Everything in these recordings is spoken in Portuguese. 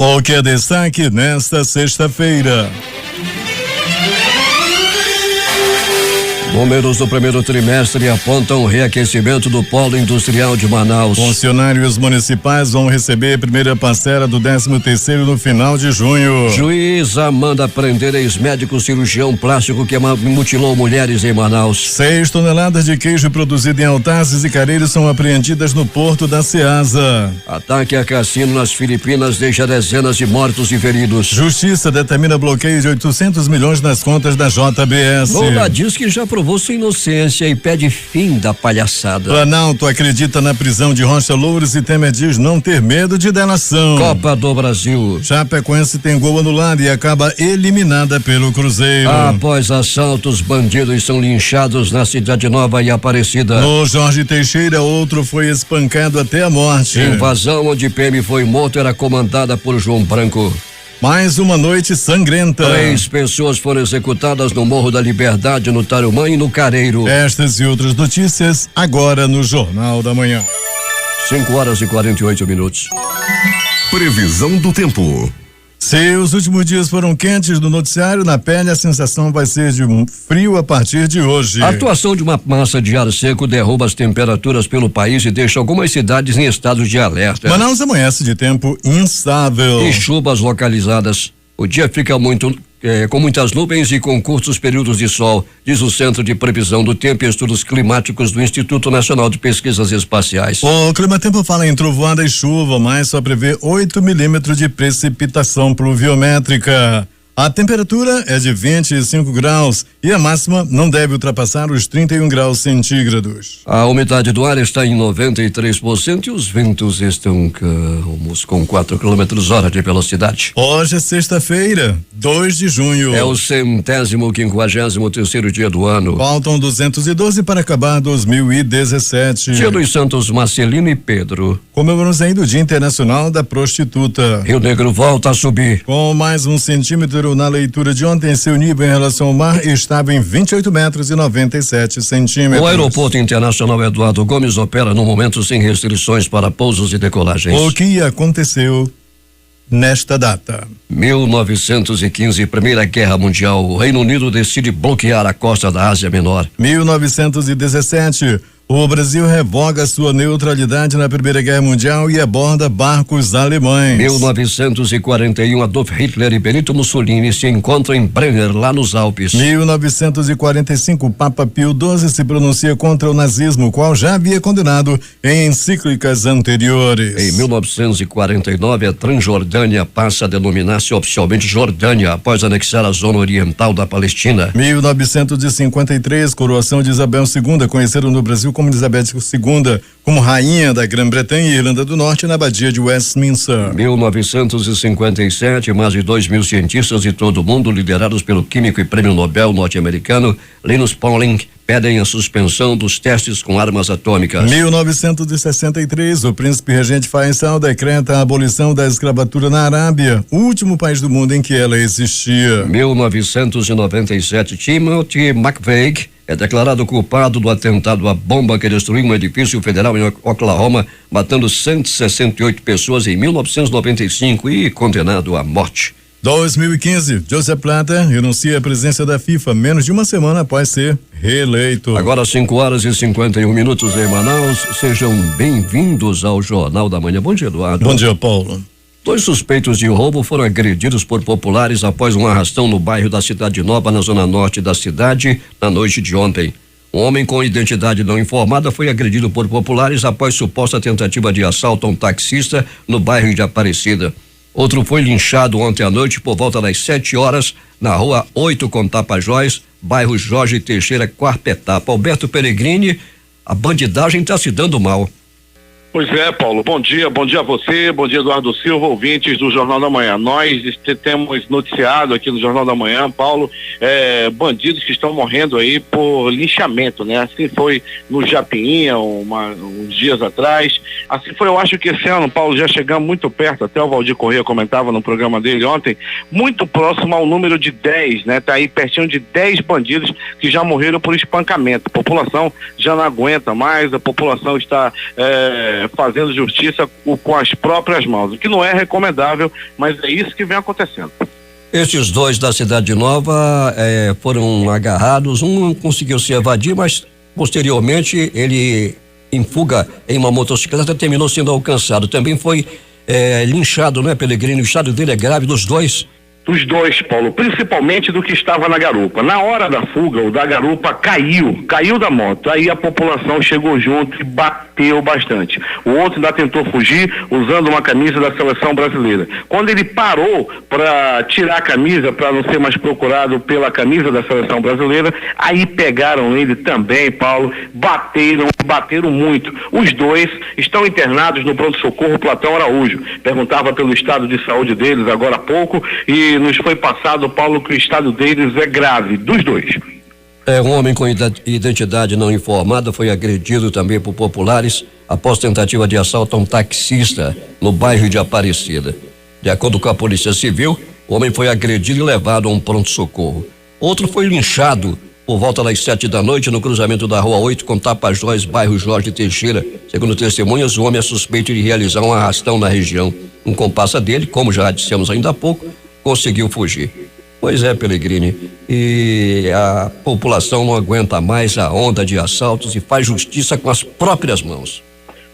O que é destaque nesta sexta-feira? Números do primeiro trimestre apontam reaquecimento do polo industrial de Manaus. Funcionários municipais vão receber a primeira parcela do 13º no final de junho. Juíza manda prender ex-médico cirurgião plástico que mutilou mulheres em Manaus. 6 toneladas de queijo produzido em Altazes e Careiros são apreendidas no porto da Ceasa. Ataque a cassino nas Filipinas deixa dezenas de mortos e feridos. Justiça determina bloqueio de 800 milhões nas contas da JBS. Lula diz que já provou sua inocência e pede fim da palhaçada. Planalto acredita na prisão de Rocha Loures e Temer diz não ter medo de delação. Copa do Brasil. Chapecoense tem gol anulado e acaba eliminada pelo Cruzeiro. Após assaltos, bandidos são linchados na Cidade Nova e Aparecida. No Jorge Teixeira, outro foi espancado até a morte. Invasão onde PM foi morto era comandada por João Branco. Mais uma noite sangrenta. 3 pessoas foram executadas no Morro da Liberdade, no Tarumã e no Careiro. Estas e outras notícias agora no Jornal da Manhã. 5:48. Previsão do tempo. Se os últimos dias foram quentes no noticiário, na pele a sensação vai ser de um frio a partir de hoje. A atuação de uma massa de ar seco derruba as temperaturas pelo país e deixa algumas cidades em estado de alerta. Manaus amanhece de tempo instável. E chuvas localizadas. O dia fica com muitas nuvens e com curtos períodos de sol, diz o Centro de Previsão do Tempo e Estudos Climáticos do Instituto Nacional de Pesquisas Espaciais. O Climatempo fala em trovoada e chuva, mas só prevê 8 milímetros de precipitação pluviométrica. A temperatura é de 25 graus e a máxima não deve ultrapassar os 31 graus centígrados. A umidade do ar está em 93% e os ventos estão calmos com 4 km/h de velocidade. Hoje é sexta-feira, 2 de junho. É o 153º dia do ano. Faltam 212 para acabar 2017. Dia dos Santos Marcelino e Pedro. Comemoramos ainda o Dia Internacional da Prostituta. Rio Negro volta a subir. Com mais 1 centímetro na leitura de ontem, seu nível em relação ao mar estava em 28 metros e 97 centímetros. O Aeroporto Internacional Eduardo Gomes opera no momento sem restrições para pousos e decolagens. O que aconteceu nesta data? 1915, Primeira Guerra Mundial. O Reino Unido decide bloquear a costa da Ásia Menor. 1917. O Brasil revoga sua neutralidade na Primeira Guerra Mundial e aborda barcos alemães. 1941, Adolf Hitler e Benito Mussolini se encontram em Brenner, lá nos Alpes. 1945, o Papa Pio XII se pronuncia contra o nazismo, o qual já havia condenado em encíclicas anteriores. Em 1949, a Transjordânia passa a denominar-se oficialmente Jordânia, após anexar a zona oriental da Palestina. 1953, coroação de Isabel II, conheceram no Brasil como Elizabeth II, como rainha da Grã-Bretanha e Irlanda do Norte na Abadia de Westminster. 1957, mais de 2.000 cientistas de todo o mundo, liderados pelo químico e prêmio Nobel norte-americano Linus Pauling, pedem a suspensão dos testes com armas atômicas. 1963, o príncipe regente Faisal decreta a abolição da escravatura na Arábia, o último país do mundo em que ela existia. 1997, Timothy McVeigh é declarado culpado do atentado à bomba que destruiu um edifício federal em Oklahoma, matando 168 pessoas em 1995 e condenado à morte. 2015, Joseph Blatter renuncia à presidência da FIFA menos de uma semana após ser reeleito. Agora 5:51 em Manaus. Sejam bem-vindos ao Jornal da Manhã. Bom dia, Eduardo. Bom dia, Paulo. 2 suspeitos de roubo foram agredidos por populares após um arrastão no bairro da Cidade Nova, na zona norte da cidade, na noite de ontem. Um homem com identidade não informada foi agredido por populares após suposta tentativa de assalto a um taxista no bairro de Aparecida. Outro foi linchado ontem à noite por volta das 7 horas na rua 8 com Tapajós, bairro Jorge Teixeira, quarta etapa. Alberto Peregrini, a bandidagem está se dando mal. Pois é, Paulo, bom dia a você, bom dia Eduardo Silva, ouvintes do Jornal da Manhã. Nós temos noticiado aqui no Jornal da Manhã, Paulo, bandidos que estão morrendo aí por linchamento, né? Assim foi no Japinha, uns dias atrás, assim foi, eu acho que esse ano, Paulo, já chegamos muito perto, até o Valdir Corrêa comentava no programa dele ontem, muito próximo ao número de 10, né? Tá aí pertinho de 10 bandidos que já morreram por espancamento. A população já não aguenta mais, a população está fazendo justiça com as próprias mãos, o que não é recomendável, mas é isso que vem acontecendo. Esses dois da Cidade Nova foram agarrados, um conseguiu se evadir, mas posteriormente ele, em fuga em uma motocicleta, terminou sendo alcançado. Também foi linchado, não é, Pellegrini? O estado dele é grave, dos dois? Dos dois, Paulo, principalmente do que estava na garupa. Na hora da fuga, o da garupa caiu da moto. Aí a população chegou junto e bateu bastante. O outro ainda tentou fugir usando uma camisa da seleção brasileira. Quando ele parou para tirar a camisa, para não ser mais procurado pela camisa da seleção brasileira, aí pegaram ele também, Paulo, bateram muito. Os dois estão internados no pronto-socorro Platão Araújo. Perguntava pelo estado de saúde deles agora há pouco e nos foi passado, Paulo, que o estado deles é grave, dos dois. Um homem com identidade não informada foi agredido também por populares após tentativa de assalto a um taxista no bairro de Aparecida. De acordo com a Polícia Civil, o homem foi agredido e levado a um pronto-socorro. Outro foi linchado por volta das 7 da noite no cruzamento da Rua 8 com Tapajós, bairro Jorge Teixeira. Segundo testemunhas, o homem é suspeito de realizar um arrastão na região. Um comparsa dele, como já dissemos ainda há pouco, conseguiu fugir. Pois é, Pellegrini, e a população não aguenta mais a onda de assaltos e faz justiça com as próprias mãos.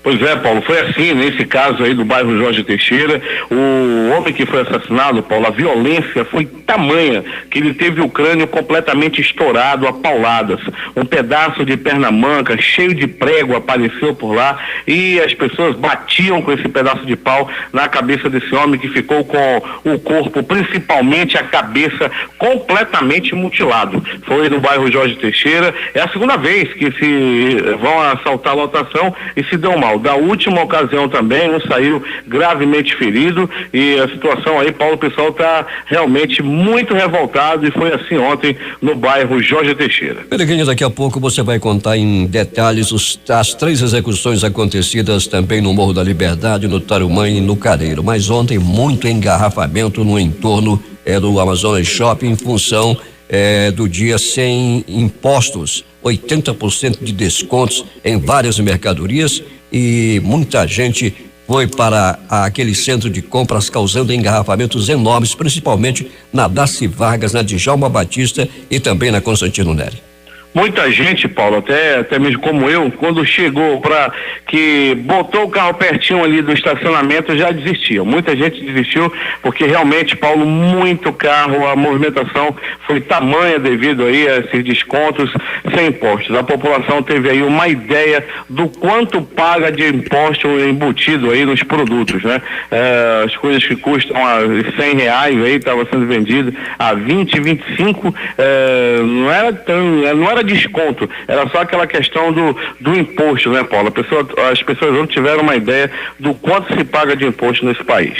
Pois é, Paulo, foi assim, nesse caso aí do bairro Jorge Teixeira, o homem que foi assassinado, Paulo, a violência foi tamanha que ele teve o crânio completamente estourado a pauladas. Um pedaço de perna manca, cheio de prego, apareceu por lá e as pessoas batiam com esse pedaço de pau na cabeça desse homem que ficou com o corpo, principalmente a cabeça, completamente mutilado. Foi no bairro Jorge Teixeira, é a segunda vez que se vão assaltar a lotação e se dão mal. Da última ocasião também, um saiu gravemente ferido e a situação aí, Paulo, o pessoal está realmente muito revoltado e foi assim ontem no bairro Jorge Teixeira. Pellegrini, daqui a pouco você vai contar em detalhes as 3 execuções acontecidas também no Morro da Liberdade, no Tarumã e no Careiro. Mas ontem muito engarrafamento no entorno do Amazonas Shopping em função do dia sem impostos, 80% de descontos em várias mercadorias e muita gente foi para aquele centro de compras causando engarrafamentos enormes, principalmente na Darcy Vargas, na Djalma Batista e também na Constantino Neri. Muita gente, Paulo, até mesmo como eu, quando chegou que botou o carro pertinho ali do estacionamento, já desistiu. Muita gente desistiu porque realmente, Paulo, muito carro, a movimentação foi tamanha devido aí a esses descontos sem impostos. A população teve aí uma ideia do quanto paga de imposto embutido aí nos produtos, né? As coisas que custam R$100 aí, estava sendo vendido a 20, 25, não era desconto, era só aquela questão do imposto, né, Paulo? As pessoas não tiveram uma ideia do quanto se paga de imposto nesse país.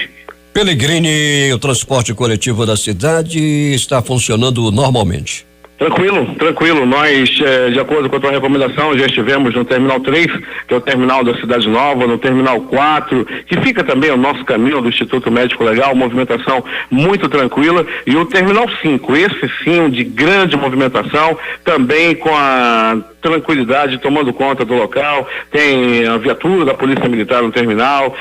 Pellegrini, o transporte coletivo da cidade está funcionando normalmente. Tranquilo. Nós, de acordo com a tua recomendação, já estivemos no Terminal 3, que é o terminal da Cidade Nova, no Terminal 4, que fica também o nosso caminho do Instituto Médico Legal, movimentação muito tranquila, e o Terminal 5, esse sim, de grande movimentação, também com a tranquilidade, tomando conta do local, tem a viatura da Polícia Militar no terminal,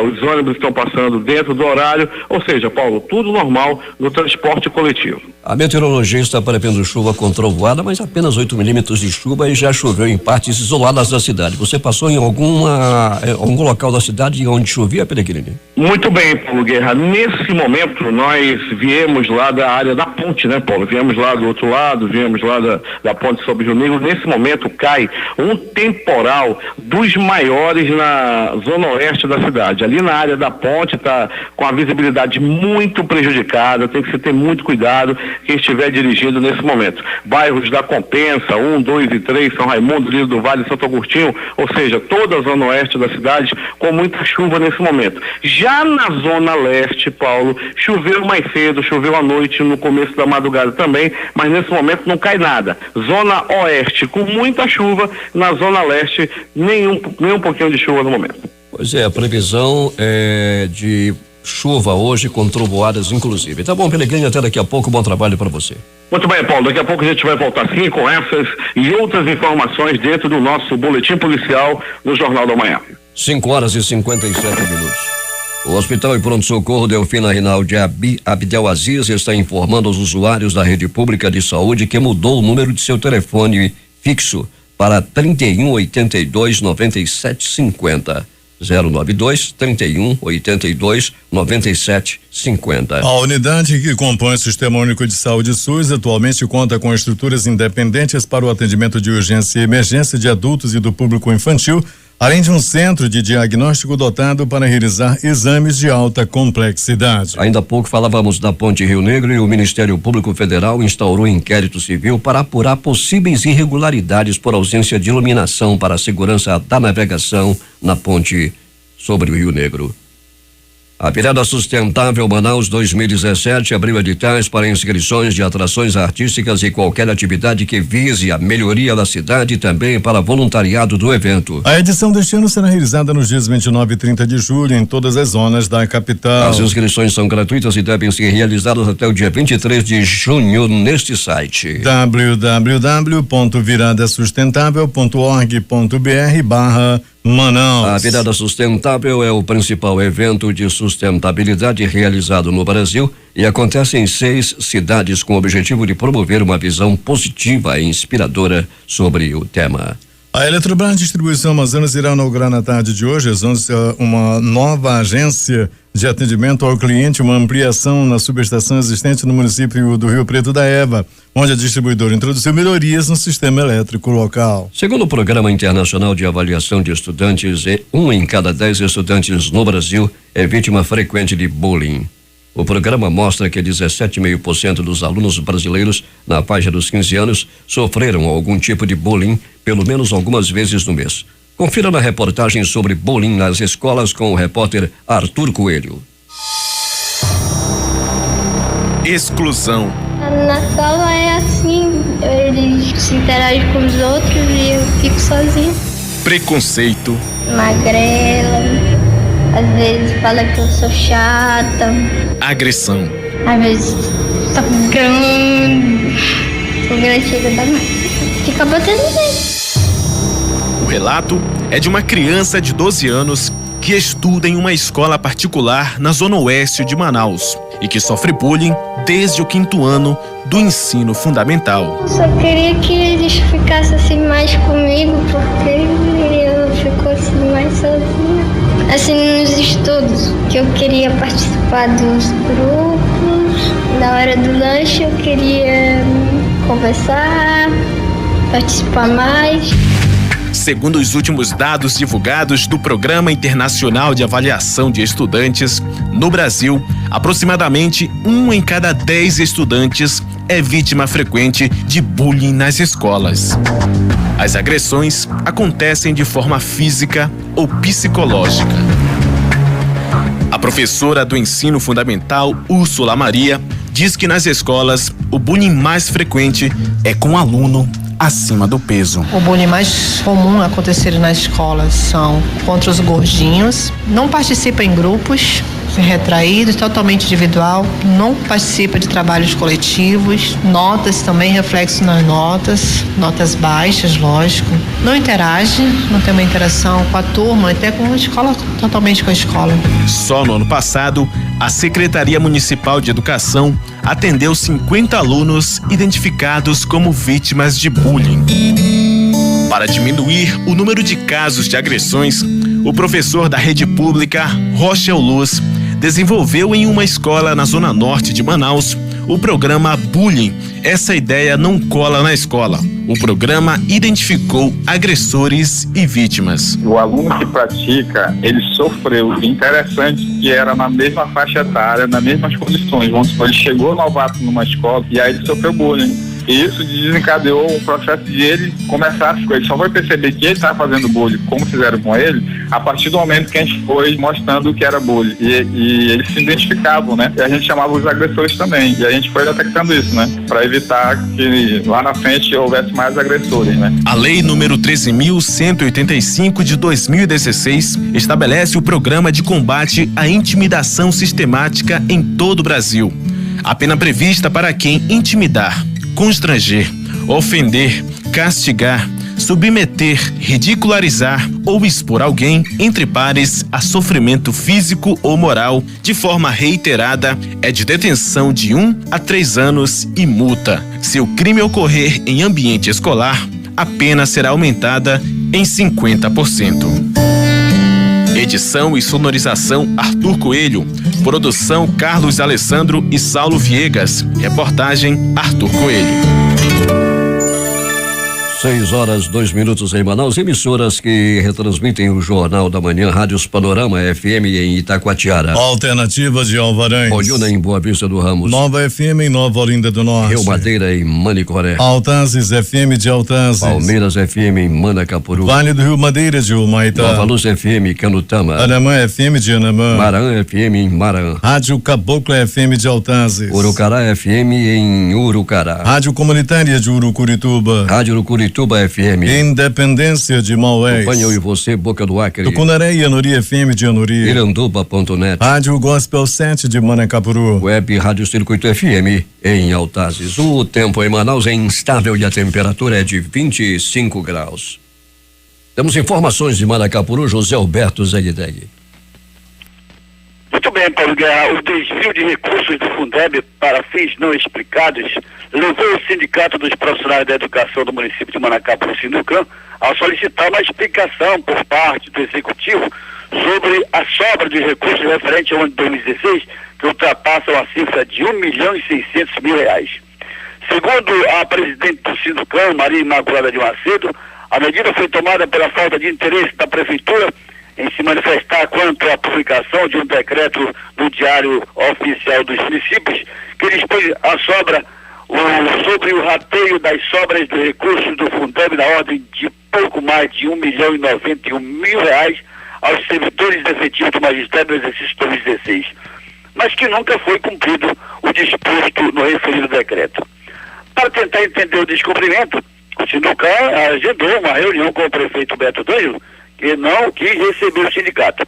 os ônibus estão passando dentro do horário, ou seja, Paulo, tudo normal no transporte coletivo. A meteorologia está prevendo chuva com trovoada, mas apenas 8 milímetros de chuva e já choveu em partes isoladas da cidade. Você passou em algum local da cidade onde chovia, Pellegrini? Muito bem, Paulo Guerra. Nesse momento, nós viemos lá da área da ponte, né, Paulo? Viemos lá do outro lado, viemos lá da ponte sobre Rio Negro. Nesse momento, cai um temporal dos maiores na zona oeste da cidade. Ali na área da ponte está com a visibilidade muito prejudicada, tem que se ter muito cuidado quem estiver dirigindo nesse momento. Bairros da Compensa, 1, 2 e 3, São Raimundo, Lírio do Vale, Santo Agostinho, ou seja, toda a zona oeste da cidade com muita chuva nesse momento. Já na zona leste, Paulo, choveu mais cedo, choveu à noite, no começo da madrugada também, mas nesse momento não cai nada. Zona oeste com muita chuva, na zona leste nem um pouquinho de chuva no momento. Pois é, a previsão é de chuva hoje com trovoadas inclusive. Tá bom, Pellegrini, até daqui a pouco, bom trabalho para você. Muito bem, Paulo, daqui a pouco a gente vai voltar sim com essas e outras informações dentro do nosso boletim policial no Jornal da Manhã. 5:57. O Hospital e Pronto-Socorro Delfina Rinaldi Abdelaziz está informando aos usuários da rede pública de saúde que mudou o número de seu telefone fixo para 3182-9750. 092-3182-9750. A unidade que compõe o Sistema Único de Saúde SUS atualmente conta com estruturas independentes para o atendimento de urgência e emergência de adultos e do público infantil, além de um centro de diagnóstico dotado para realizar exames de alta complexidade. Ainda há pouco falávamos da Ponte Rio Negro e o Ministério Público Federal instaurou inquérito civil para apurar possíveis irregularidades por ausência de iluminação para a segurança da navegação na ponte sobre o Rio Negro. A Virada Sustentável Manaus 2017 abriu editais para inscrições de atrações artísticas e qualquer atividade que vise a melhoria da cidade e também para voluntariado do evento. A edição deste ano será realizada nos dias 29 e 30 de julho em todas as zonas da capital. As inscrições são gratuitas e devem ser realizadas até o dia 23 de junho neste site. www.viradasustentável.org.br/Manaus. A Virada Sustentável é o principal evento de sustentabilidade realizado no Brasil e acontece em 6 cidades com o objetivo de promover uma visão positiva e inspiradora sobre o tema. A Eletrobras Distribuição Amazonas irá inaugurar na tarde de hoje, às 11, uma nova agência de atendimento ao cliente, uma ampliação na subestação existente no município do Rio Preto da Eva, onde a distribuidora introduziu melhorias no sistema elétrico local. Segundo o Programa Internacional de Avaliação de Estudantes, 1 em cada 10 estudantes no Brasil é vítima frequente de bullying. O programa mostra que 17,5% dos alunos brasileiros na faixa dos 15 anos sofreram algum tipo de bullying pelo menos algumas vezes no mês. Confira na reportagem sobre bullying nas escolas com o repórter Arthur Coelho. Exclusão. Na escola é assim, eles se interagem com os outros e eu fico sozinha. Preconceito. Magrela, às vezes fala que eu sou chata. Agressão. Às vezes tô grande. Sou grande, chega da mãe. Fica batendo nele. O relato é de uma criança de 12 anos que estuda em uma escola particular na zona oeste de Manaus e que sofre bullying desde o 5º ano do ensino fundamental. Eu só queria que eles ficassem assim mais comigo, porque eu fico assim mais sozinha. Assim, nos estudos, que eu queria participar dos grupos, na hora do lanche eu queria conversar, participar mais. Segundo os últimos dados divulgados do Programa Internacional de Avaliação de Estudantes, no Brasil, aproximadamente 1 em cada 10 estudantes é vítima frequente de bullying nas escolas. As agressões acontecem de forma física ou psicológica. A professora do ensino fundamental, Úrsula Maria, diz que nas escolas o bullying mais frequente é com aluno acima do peso. O bullying mais comum a acontecer nas escolas são contra os gordinhos, não participa em grupos, retraído, totalmente individual, não participa de trabalhos coletivos, notas também, reflexo nas notas baixas, lógico, não interage, não tem uma interação com a turma, até com a escola, totalmente com a escola. Só no ano passado, a Secretaria Municipal de Educação atendeu 50 alunos identificados como vítimas de bullying. Para diminuir o número de casos de agressões, o professor da rede pública, Rochel Luz, desenvolveu em uma escola na zona norte de Manaus o programa Bullying. Essa ideia não cola na escola. O programa identificou agressores e vítimas. O aluno que pratica, ele sofreu. Interessante que era na mesma faixa etária, nas mesmas condições. Vamos supor, ele chegou novato numa escola e aí ele sofreu bullying. E isso desencadeou o processo de ele começar as coisas. Só vai perceber que ele estava fazendo bullying, como fizeram com ele, a partir do momento que a gente foi mostrando o que era bullying. E eles se identificavam, né? E a gente chamava os agressores também. E a gente foi detectando isso, né? Para evitar que lá na frente houvesse mais agressores, né? A Lei número 13.185 de 2016 estabelece o programa de combate à intimidação sistemática em todo o Brasil. A pena prevista para quem intimidar, constranger, ofender, castigar, submeter, ridicularizar ou expor alguém entre pares a sofrimento físico ou moral de forma reiterada é de detenção de 1 a 3 anos e multa. Se o crime ocorrer em ambiente escolar, a pena será aumentada em 50%. Edição e sonorização Arthur Coelho. Produção Carlos Alessandro e Saulo Viegas. Reportagem Arthur Coelho. 6h02 em Manaus, emissoras que retransmitem o Jornal da Manhã, Rádios Panorama FM em Itacoatiara. Alternativa de Alvarães. Bonjuna em Boa Vista do Ramos. Nova FM em Nova Olinda do Norte. Rio Madeira em Manicoré. Altazes FM de Altazes. Palmeiras FM em Manacapuru. Vale do Rio Madeira de Humaitá. Nova Luz FM Canutama. Anamã FM de Anamã. Maranhão FM em Maranhão. Rádio Cabocla FM de Altazes. Urucará FM em Urucará. Rádio Comunitária de Urucurituba. Rádio Urucurituba FM. Independência de Maués. Acompanha eu e você, Boca do Acre. Tucunaré e Anuri FM de Anuri. Iranduba.net. Rádio Gospel 7 de Manacapuru. Web Rádio Circuito FM em Altazes. O tempo em Manaus é instável e a temperatura é de 25 graus. Temos informações de Manacapuru, José Alberto Zegdeg. Muito bem, Paulo Guerra. O desvio de recursos do Fundeb para fins não explicados levou o Sindicato dos Profissionais da Educação do município de Manacapuru, Sinucam, a solicitar uma explicação por parte do Executivo sobre a sobra de recursos referente ao ano de 2016, que ultrapassam a cifra de R$1.600.000. Segundo a presidente do Sinucam, Maria Imaculada de Macedo, a medida foi tomada pela falta de interesse da Prefeitura em se manifestar quanto à publicação de um decreto no Diário Oficial dos Municípios que dispõe a sobra sobre o rateio das sobras de recursos do Fundeb na ordem de pouco mais de R$1.091.000 aos servidores efetivos do magistério no exercício 2016, mas que nunca foi cumprido o disposto no referido decreto. Para tentar entender o descobrimento, o Sinucam agendou uma reunião com o prefeito Beto D'Angelo, que não quis receber o sindicato.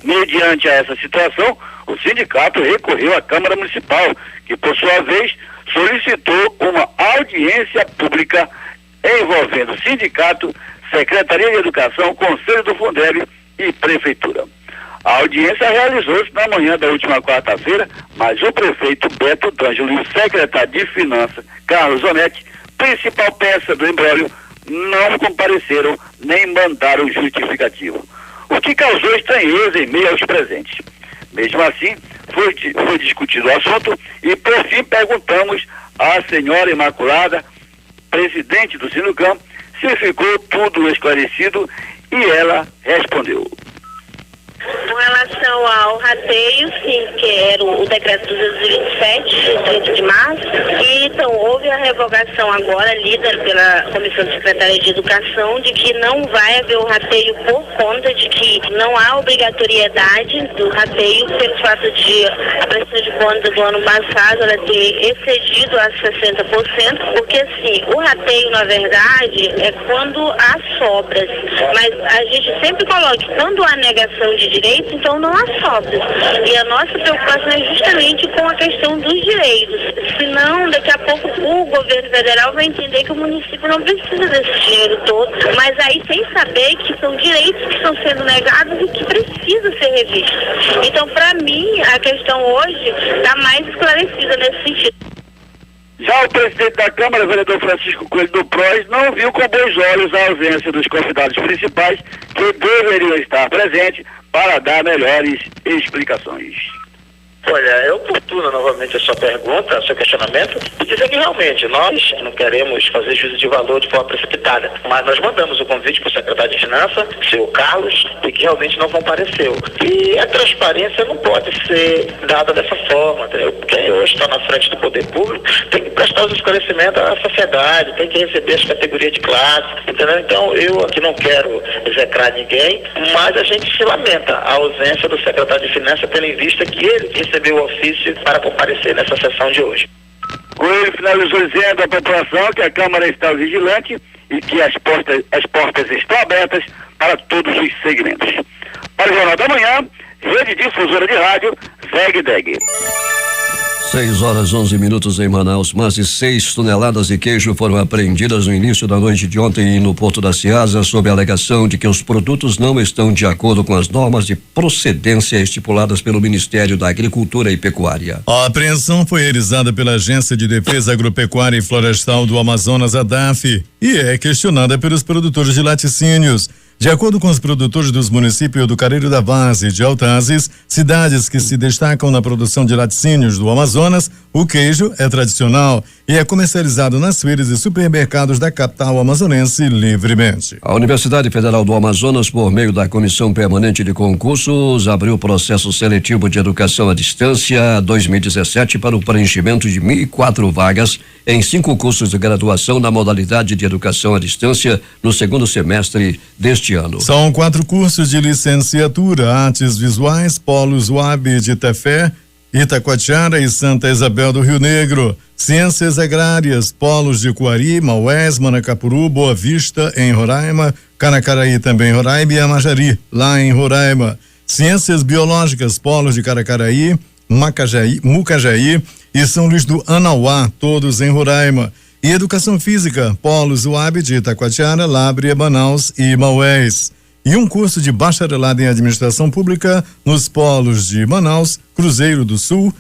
Mediante a essa situação, o sindicato recorreu à Câmara Municipal, que por sua vez solicitou uma audiência pública envolvendo sindicato, Secretaria de Educação, Conselho do Fundeb e Prefeitura. A audiência realizou-se na manhã da última quarta-feira, mas o prefeito Beto D'Angelo e o secretário de Finanças, Carlos Onetti, principal peça do imbróglio, não compareceram nem mandaram justificativo, o que causou estranheza em meio aos presentes. Mesmo assim, foi discutido o assunto e, por fim, perguntamos à senhora Imaculada, presidente do Sinucam, se ficou tudo esclarecido, e ela respondeu. Com relação ao rateio, sim, que era o decreto 227, 30 de março, e então houve a revogação agora, lida pela Comissão de Secretaria de Educação, de que não vai haver o rateio por conta de que não há obrigatoriedade do rateio pelo fato de a prestação de contas do ano passado ela ter excedido a 60%, porque assim, o rateio, na verdade, é quando há sobras, mas a gente sempre coloca que quando há negação de direitos, então não há sobras. E a nossa preocupação é justamente com a questão dos direitos. Senão, daqui a pouco, o governo federal vai entender que o município não precisa desse dinheiro todo, mas aí sem saber que são direitos que estão sendo negados e que precisam ser revistos. Então, para mim, a questão hoje está mais esclarecida nesse sentido. Já o presidente da Câmara, o vereador Francisco Coelho do PROS, não viu com bons olhos a ausência dos convidados principais que deveriam estar presentes para dar melhores explicações. Olha, é oportuna novamente a sua pergunta, o seu questionamento, e dizer que realmente nós não queremos fazer juízo de valor de forma precipitada, mas nós mandamos o convite para o secretário de Finanças, seu Carlos, e que realmente não compareceu. E a transparência não pode ser dada dessa forma, entendeu? Quem hoje está na frente do poder público tem que prestar os esclarecimentos à sociedade, tem que receber as categorias de classe, entendeu? Então eu aqui não quero execrar ninguém, mas a gente se lamenta a ausência do secretário de Finanças, tendo em vista que ele recebeu o ofício para comparecer nessa sessão de hoje. Coelho finalizou dizendo à população que a Câmara está vigilante e que as portas estão abertas para todos os segmentos. Para o Jornal da Manhã, Rede Difusora de Rádio, Zegdeg. 6h11 em Manaus. Mais de 6 toneladas de queijo foram apreendidas no início da noite de ontem no Porto da Ceasa, sob a alegação de que os produtos não estão de acordo com as normas de procedência estipuladas pelo Ministério da Agricultura e Pecuária. A apreensão foi realizada pela Agência de Defesa Agropecuária e Florestal do Amazonas, ADAF, e é questionada pelos produtores de laticínios. De acordo com os produtores dos municípios do Careiro da Várzea e de Altazes, cidades que se destacam na produção de laticínios do Amazonas, o queijo é tradicional e é comercializado nas feiras e supermercados da capital amazonense livremente. A Universidade Federal do Amazonas, por meio da Comissão Permanente de Concursos, abriu o processo seletivo de educação à distância 2017 para o preenchimento de 1.004 vagas em 5 cursos de graduação na modalidade de educação à distância no segundo semestre deste ano. São 4 cursos de licenciatura: Artes Visuais, Polos UAB de Tefé, Itacoatiara e Santa Isabel do Rio Negro; Ciências Agrárias, Polos de Coari, Maués, Manacapuru, Boa Vista em Roraima, Caracaraí também em Roraima e Amajari, lá em Roraima; Ciências Biológicas, Polos de Caracaraí, Mucajaí e São Luís do Anauá, todos em Roraima; e Educação Física, Polos UAB de Itacoatiara, Lábrea, Manaus e Maués; e um curso de bacharelado em administração pública nos polos de Manaus, Cruzeiro do Sul,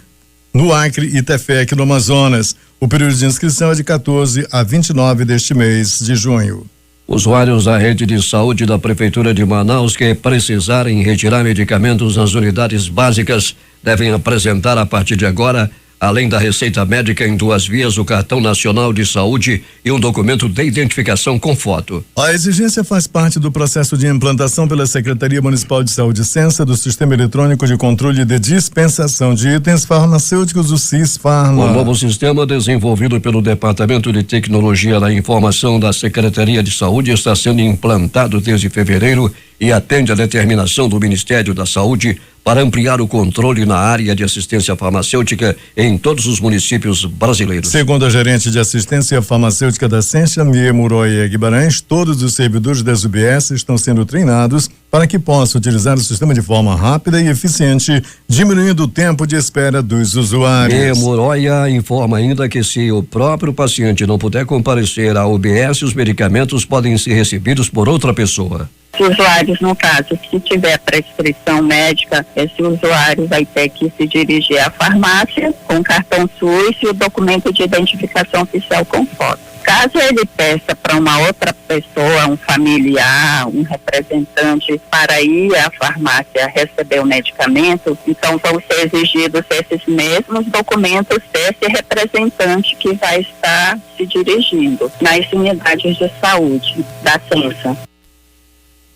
no Acre e Tefé, aqui no Amazonas. O período de inscrição é de 14 a 29 deste mês de junho. Usuários da rede de saúde da Prefeitura de Manaus que precisarem retirar medicamentos nas unidades básicas devem apresentar a partir de agora, além da receita médica em 2 vias, o cartão nacional de saúde e um documento de identificação com foto. A exigência faz parte do processo de implantação pela Secretaria Municipal de Saúde Censa do Sistema Eletrônico de Controle de Dispensação de Itens Farmacêuticos, o SIS-Farma. O novo sistema, desenvolvido pelo Departamento de Tecnologia da Informação da Secretaria de Saúde, está sendo implantado desde fevereiro e atende à determinação do Ministério da Saúde para ampliar o controle na área de assistência farmacêutica em todos os municípios brasileiros. Segundo a gerente de assistência farmacêutica da Ciência, Miemuroia Guimarães, todos os servidores das UBS estão sendo treinados para que possam utilizar o sistema de forma rápida e eficiente, diminuindo o tempo de espera dos usuários. Miemuroia informa ainda que se o próprio paciente não puder comparecer à UBS, os medicamentos podem ser recebidos por outra pessoa. Os usuários, no caso, se tiver prescrição médica, esse usuário vai ter que se dirigir à farmácia com cartão SUS e o documento de identificação oficial com foto. Caso ele peça para uma outra pessoa, um familiar, um representante, para ir à farmácia receber o medicamento, então vão ser exigidos esses mesmos documentos desse representante que vai estar se dirigindo nas unidades de saúde da Censa.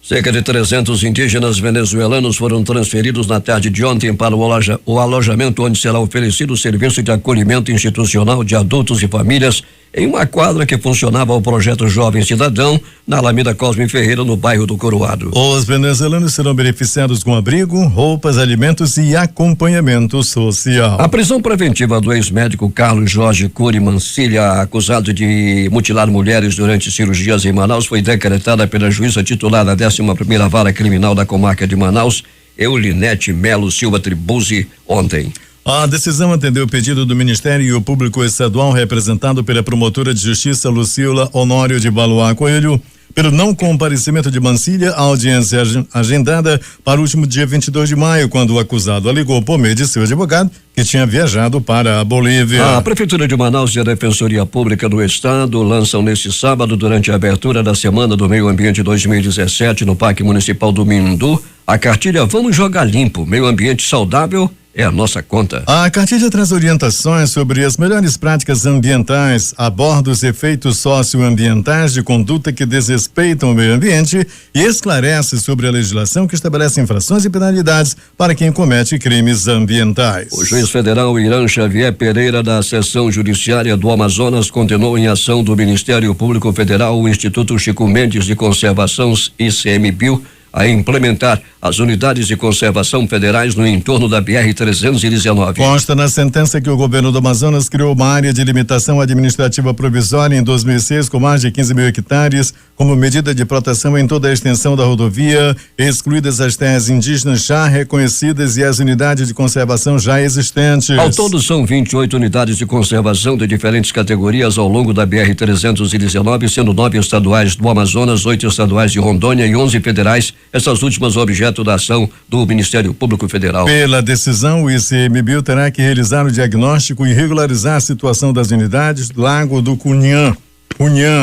Cerca de 300 indígenas venezuelanos foram transferidos na tarde de ontem para o alojamento onde será oferecido o serviço de acolhimento institucional de adultos e famílias em uma quadra que funcionava o projeto Jovem Cidadão na Alameda Cosme Ferreira, no bairro do Coroado. Os venezuelanos serão beneficiados com abrigo, roupas, alimentos e acompanhamento social. A prisão preventiva do ex-médico Carlos Jorge Cury Mancilha, acusado de mutilar mulheres durante cirurgias em Manaus, foi decretada pela juíza titular da 11ª Vara Criminal da Comarca de Manaus, Eulinete Melo Silva Tribuzzi, ontem. A decisão atendeu o pedido do Ministério Público Estadual, representado pela promotora de justiça Lucila Honório de Baloá Coelho, pelo não comparecimento de Mancilha à audiência agendada para o último dia 22 de maio, quando o acusado alegou por meio de seu advogado que tinha viajado para a Bolívia. A Prefeitura de Manaus e a Defensoria Pública do Estado lançam neste sábado, durante a abertura da Semana do Meio Ambiente 2017 no Parque Municipal do Mindu, a cartilha Vamos Jogar Limpo, Meio Ambiente Saudável é a nossa conta. A cartilha traz orientações sobre as melhores práticas ambientais, aborda os efeitos socioambientais de conduta que desrespeitam o meio ambiente e esclarece sobre a legislação que estabelece infrações e penalidades para quem comete crimes ambientais. O juiz federal Irã Xavier Pereira, da Seção Judiciária do Amazonas, condenou em ação do Ministério Público Federal o Instituto Chico Mendes de Conservação, ICMBio, a implementar as unidades de conservação federais no entorno da BR-319. Consta na sentença que o governo do Amazonas criou uma área de limitação administrativa provisória em 2006 com mais de 15 mil hectares como medida de proteção em toda a extensão da rodovia, excluídas as terras indígenas já reconhecidas e as unidades de conservação já existentes. Ao todo são 28 unidades de conservação de diferentes categorias ao longo da BR-319, sendo 9 estaduais do Amazonas, 8 estaduais de Rondônia e 11 federais, essas últimas objeto da ação do Ministério Público Federal. Pela decisão, o ICMBio terá que realizar o diagnóstico e regularizar a situação das unidades do Lago do Cunhã,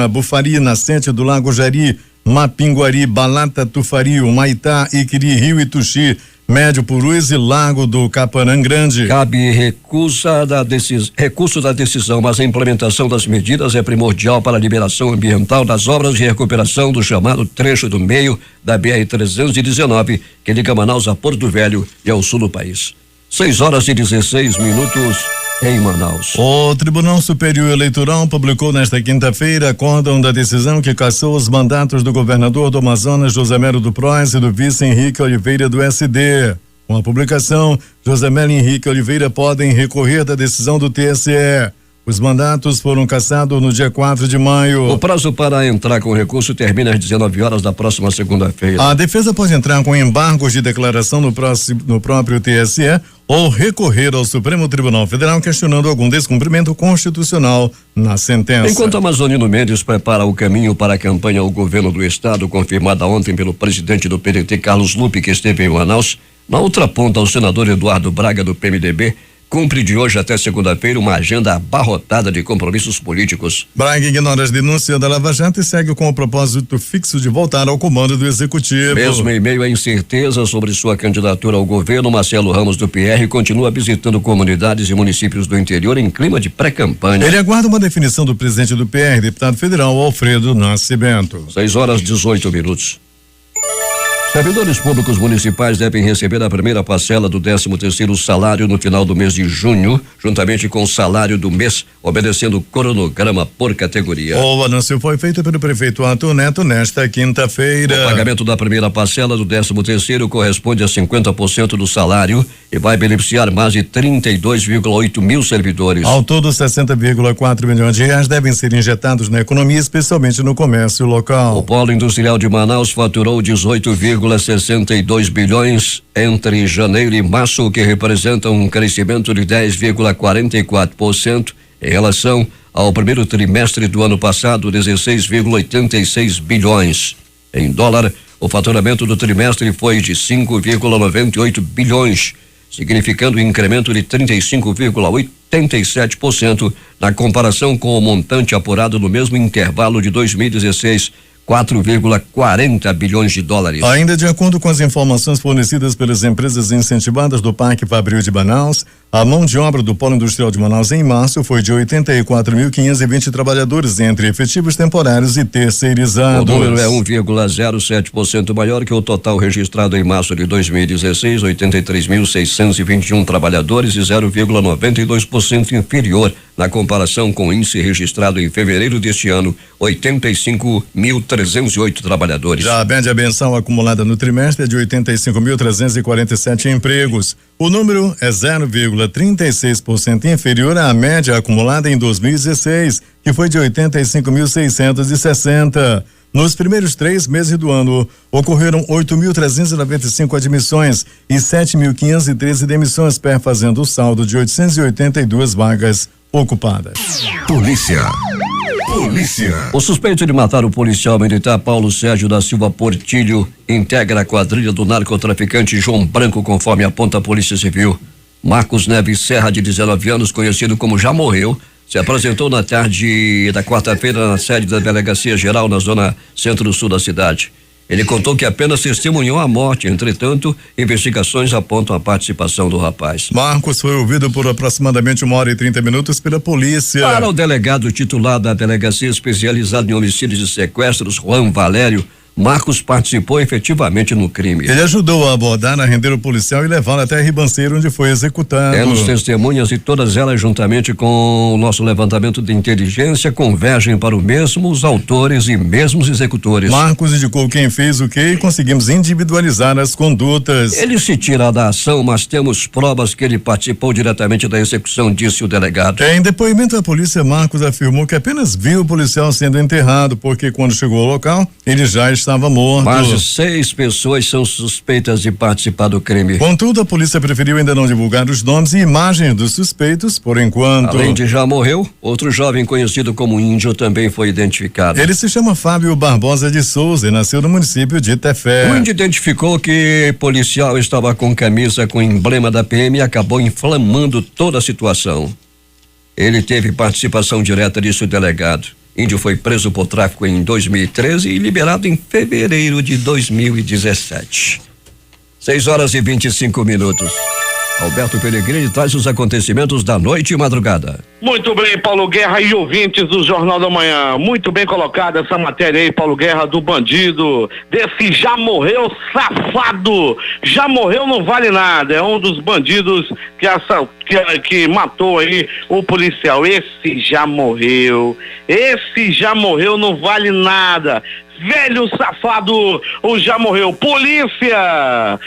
Bufari, nascente do Lago Jari, Mapinguari, Balata, Tufari, Humaitá, Iquiri, Rio Ituxi, Médio Purus e Lago do Capanã Grande. Cabe recurso da decisão, mas a implementação das medidas é primordial para a liberação ambiental das obras de recuperação do chamado trecho do meio da BR-319, que liga Manaus a Porto Velho e ao sul do país. 6h16 em Manaus. O Tribunal Superior Eleitoral publicou nesta quinta-feira acórdão da decisão que cassou os mandatos do governador do Amazonas, José Melo do PROS, e do vice Henrique Oliveira do SD. Com a publicação, José Melo e Henrique Oliveira podem recorrer da decisão do TSE. Os mandatos foram cassados no dia 4 de maio. O prazo para entrar com recurso termina às 19h da próxima segunda-feira. A defesa pode entrar com embargos de declaração no próprio TSE ou recorrer ao Supremo Tribunal Federal questionando algum descumprimento constitucional na sentença. Enquanto Amazonino Mendes prepara o caminho para a campanha ao governo do estado, confirmada ontem pelo presidente do PDT, Carlos Lupe, que esteve em Manaus, na outra ponta, o senador Eduardo Braga, do PMDB, cumpre de hoje até segunda-feira uma agenda abarrotada de compromissos políticos. Braga ignora as denúncias da Lava Jato e segue com o propósito fixo de voltar ao comando do Executivo. Mesmo em meio à incerteza sobre sua candidatura ao governo, Marcelo Ramos do PR continua visitando comunidades e municípios do interior em clima de pré-campanha. Ele aguarda uma definição do presidente do PR, deputado federal Alfredo Nascimento. 6h18. Servidores públicos municipais devem receber a primeira parcela do 13º salário no final do mês de junho, juntamente com o salário do mês, obedecendo o cronograma por categoria. O anúncio foi feito pelo prefeito Arthur Neto nesta quinta-feira. O pagamento da primeira parcela do 13º corresponde a 50% do salário e vai beneficiar mais de 32,8 mil servidores. Ao todo, 60,4 milhões de reais devem ser injetados na economia, especialmente no comércio local. O Polo Industrial de Manaus faturou 18,62 bilhões entre janeiro e março, o que representa um crescimento de 10,44% em relação ao primeiro trimestre do ano passado, 16,86 bilhões. Em dólar, o faturamento do trimestre foi de 5,98 bilhões, significando um incremento de 35,87% na comparação com o montante apurado no mesmo intervalo de 2016, 4,40 bilhões de dólares. Ainda de acordo com as informações fornecidas pelas empresas incentivadas do Parque Fabril de Manaus, a mão de obra do Polo Industrial de Manaus em março foi de 84.520 trabalhadores, entre efetivos temporários e terceirizados. O número é 1,07% maior que o total registrado em março de 2016, 83.621 trabalhadores, e 0,92% inferior na comparação com o índice registrado em fevereiro deste ano, 85.308 trabalhadores. Já a média mensal acumulada no trimestre é de 85.347 empregos. O número é 0,36% inferior à média acumulada em 2016, que foi de 85.660. Nos primeiros 3 meses do ano, ocorreram 8.395 admissões e 7.513 demissões, perfazendo o saldo de 882 vagas ocupadas. Polícia. O suspeito de matar o policial militar Paulo Sérgio da Silva Portilho integra a quadrilha do narcotraficante João Branco, conforme aponta a Polícia Civil. Marcos Neves Serra, de 19 anos, conhecido como Já Morreu, se apresentou na tarde da quarta-feira na sede da Delegacia Geral na zona centro-sul da cidade. Ele contou que apenas testemunhou a morte, entretanto, investigações apontam a participação do rapaz. Marcos foi ouvido por aproximadamente 1h30 pela polícia. Para o delegado titular da Delegacia Especializada em Homicídios e Sequestros, Juan Valério, Marcos participou efetivamente no crime. Ele ajudou a abordar, a render o policial e levá-lo até Ribanceiro, onde foi executado. Temos testemunhas e todas elas, juntamente com o nosso levantamento de inteligência, convergem para o mesmo os autores e mesmos executores. Marcos indicou quem fez o quê e conseguimos individualizar as condutas. Ele se tira da ação, mas temos provas que ele participou diretamente da execução, disse o delegado. Em depoimento à polícia, Marcos afirmou que apenas viu o policial sendo enterrado, porque quando chegou ao local, ele já estava morto. Mais de 6 pessoas são suspeitas de participar do crime. Contudo, a polícia preferiu ainda não divulgar os nomes e imagens dos suspeitos, por enquanto. Além de já morreu, outro jovem conhecido como Índio também foi identificado. Ele se chama Fábio Barbosa de Souza e nasceu no município de Tefé. O índio identificou que policial estava com camisa com emblema da PM e acabou inflamando toda a situação. Ele teve participação direta disso, o delegado. Índio foi preso por tráfico em 2013 e liberado em fevereiro de 2017. 6h25. Alberto Pellegrini traz os acontecimentos da noite e madrugada. Muito bem, Paulo Guerra e ouvintes do Jornal da Manhã. Muito bem colocada essa matéria aí, Paulo Guerra, do bandido, desse já morreu safado. Já morreu não vale nada. É um dos bandidos que matou aí o policial. Esse já morreu não vale nada. Velho safado, o já morreu. Polícia!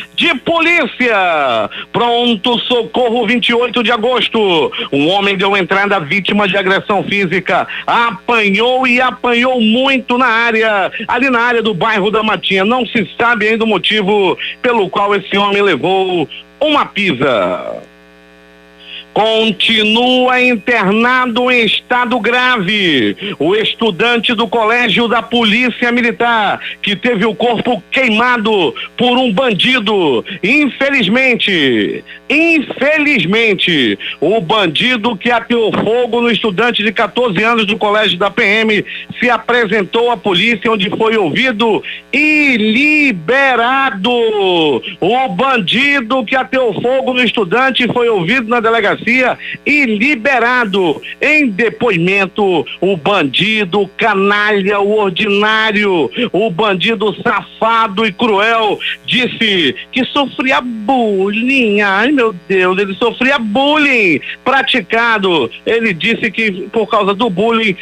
Pronto socorro, 28 de agosto. Um homem deu entrada vítima de agressão física. Apanhou muito ali na área do bairro da Matinha. Não se sabe ainda o motivo pelo qual esse homem levou uma pisa. Continua internado em estado grave o estudante do colégio da Polícia Militar que teve o corpo queimado por um bandido. Infelizmente, o bandido que ateou fogo no estudante de 14 anos do colégio da PM se apresentou à polícia, onde foi ouvido e liberado. O bandido que ateou fogo no estudante foi ouvido na delegacia e liberado. Em depoimento, o bandido canalha, o ordinário, o bandido safado e cruel disse que sofria bullying. Ai, meu Deus, ele sofria bullying praticado. Ele disse que por causa do bullying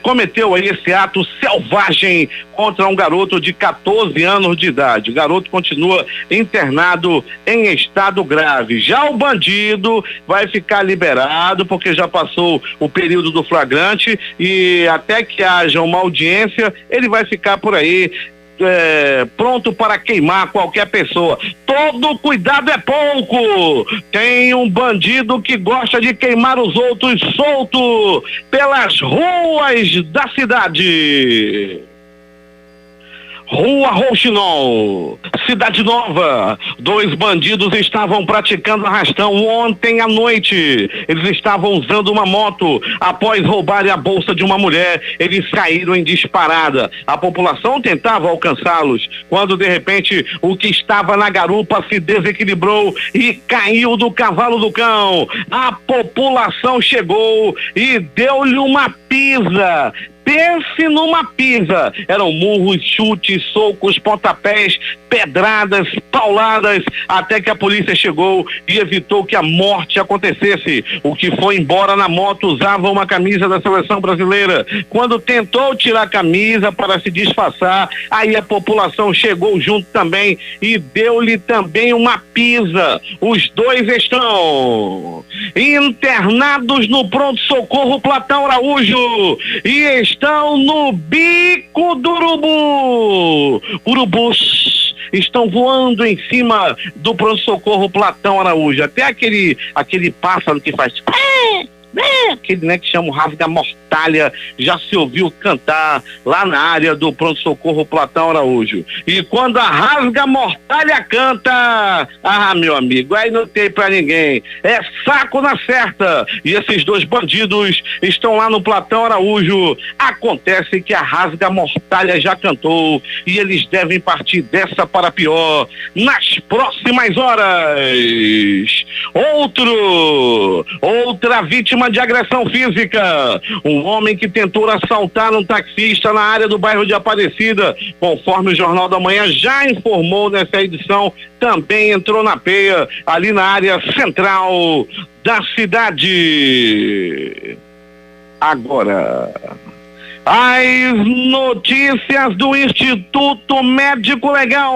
cometeu aí esse ato selvagem contra um garoto de 14 anos de idade. O garoto continua internado em estado grave. Já o bandido vai ficar liberado porque já passou o período do flagrante e até que haja uma audiência, ele vai ficar por aí pronto para queimar qualquer pessoa. Todo cuidado é pouco. Tem um bandido que gosta de queimar os outros solto pelas ruas da cidade. Rua Rouxinol, Cidade Nova. 2 bandidos estavam praticando arrastão ontem à noite. Eles estavam usando uma moto. Após roubarem a bolsa de uma mulher, eles caíram em disparada. A população tentava alcançá-los, quando de repente o que estava na garupa se desequilibrou e caiu do cavalo do cão. A população chegou e deu-lhe uma pisa. Pense numa pisa. Eram murros, chutes, socos, pontapés, pedradas, pauladas, até que a polícia chegou e evitou que a morte acontecesse. O que foi embora na moto usava uma camisa da seleção brasileira. Quando tentou tirar a camisa para se disfarçar, aí a população chegou junto também e deu-lhe também uma pisa. Os 2 estão internados no pronto-socorro Platão Araújo e estão no bico do urubu. Urubus estão voando em cima do pronto-socorro Platão Araújo. Até aquele pássaro que faz aquele, que chama o rasga-mortalha, já se ouviu cantar lá na área do pronto-socorro Platão Araújo. E quando a rasga-mortalha canta, meu amigo, aí não tem pra ninguém, é saco na certa. E esses 2 bandidos estão lá no Platão Araújo. Acontece que a rasga-mortalha já cantou e eles devem partir dessa para pior nas próximas horas. Outra vítima vítima de agressão física. Um homem que tentou assaltar um taxista na área do bairro de Aparecida, conforme o Jornal da Manhã já informou nessa edição, também entrou na peia ali na área central da cidade. Agora, as notícias do Instituto Médico Legal.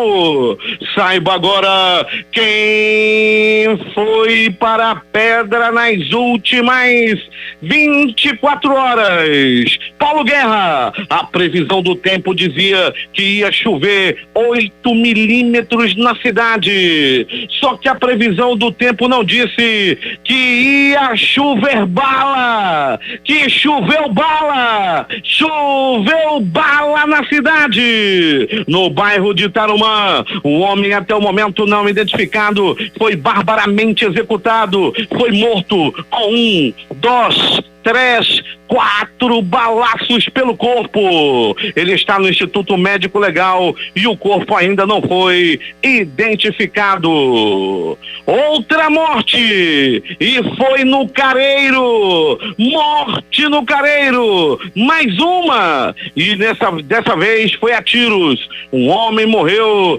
Saiba agora quem foi para a pedra nas últimas 24 horas. Paulo Guerra, a previsão do tempo dizia que ia chover 8 milímetros na cidade. Só que a previsão do tempo não disse que ia chover bala, que choveu bala. Choveu bala na cidade. No bairro de Tarumã, um homem até o momento não identificado foi barbaramente executado. Foi morto com 1, 2, 3, 4 balaços pelo corpo. Ele está no Instituto Médico Legal e o corpo ainda não foi identificado. Outra morte e foi no Careiro. Morte no Careiro. Mais uma. E dessa vez foi a tiros. Um homem morreu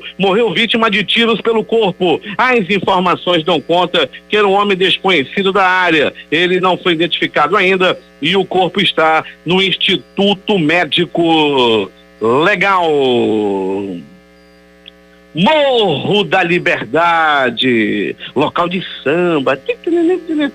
vítima de tiros pelo corpo. As informações dão conta que era um homem desconhecido da área. Ele não foi identificado ainda e o corpo está no Instituto Médico Legal. Morro da Liberdade, local de samba,